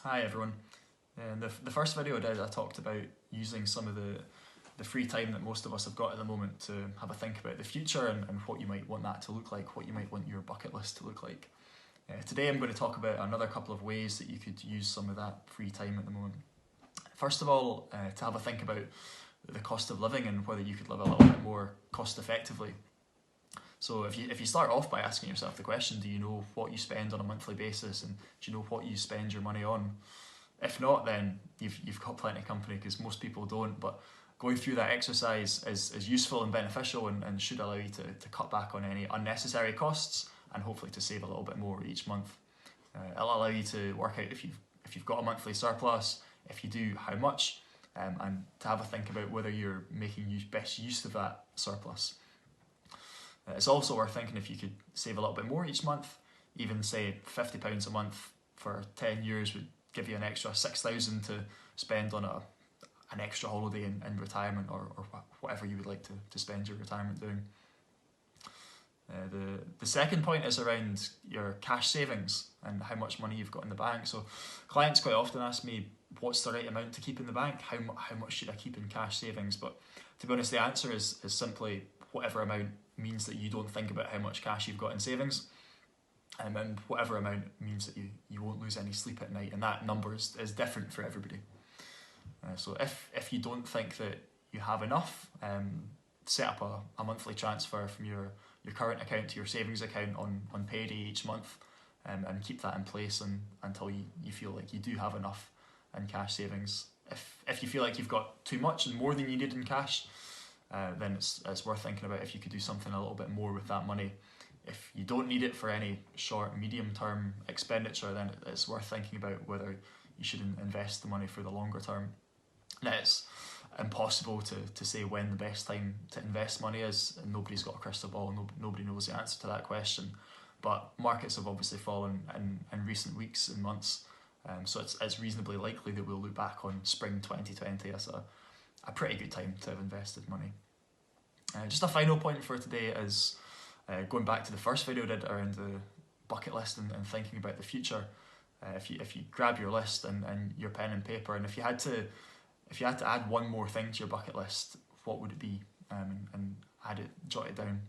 Hi everyone. In the first video I did, I talked about using some of the free time that most of us have got at the moment to have a think about the future and what you might want that to look like, what you might want your bucket list to look like. Today I'm going to talk about another couple of ways that you could use some of that free time at the moment. First of all, to have a think about the cost of living and whether you could live a little bit more cost effectively. So if you start off by asking yourself the question, do you know what you spend on a monthly basis, and do you know what you spend your money on? If not, then you've got plenty of company, because most people don't. But going through that exercise is useful and beneficial and should allow you to cut back on any unnecessary costs and hopefully to save a little bit more each month. It'll allow you to work out if you've got a monthly surplus, if you do, how much, and to have a think about whether you're making best use of that surplus. It's also worth thinking if you could save a little bit more each month. Even say £50 a month for 10 years would give you an extra £6,000 to spend on an extra holiday in retirement, or whatever you would like to spend your retirement doing. The second point is around your cash savings and how much money you've got in the bank. So clients quite often ask me, what's the right amount to keep in the bank? How much should I keep in cash savings? But to be honest, the answer is simply whatever amount means that you don't think about how much cash you've got in savings, and whatever amount means that you won't lose any sleep at night, and that number is different for everybody. So if you don't think that you have enough, set up a monthly transfer from your current account to your savings account on payday each month, and keep that in place until you feel like you do have enough in cash savings. If you feel like you've got too much and more than you need in cash, then it's worth thinking about if you could do something a little bit more with that money. If you don't need it for any short, medium term expenditure, then it's worth thinking about whether you should invest the money for the longer term. Now, it's impossible to say when the best time to invest money is, and nobody's got a crystal ball, nobody knows the answer to that question. But markets have obviously fallen in recent weeks and months, so it's reasonably likely that we'll look back on spring 2020 as a pretty good time to have invested money. Just a final point for today is going back to the first video I did around the bucket list and thinking about the future. If you grab your list and your pen and paper, and if you had to add one more thing to your bucket list, what would it be? And jot it down.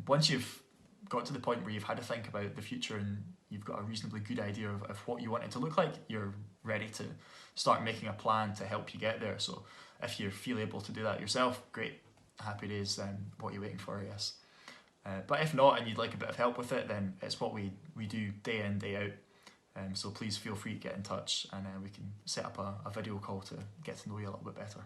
Once you've got to the point where you've had to think about the future and you've got a reasonably good idea of what you want it to look like, you're ready to start making a plan to help you get there. So if you feel able to do that yourself, great, happy days. What are you waiting for, I guess. But if not, and you'd like a bit of help with it, then it's what we do day in, day out. So please feel free to get in touch, and we can set up a video call to get to know you a little bit better.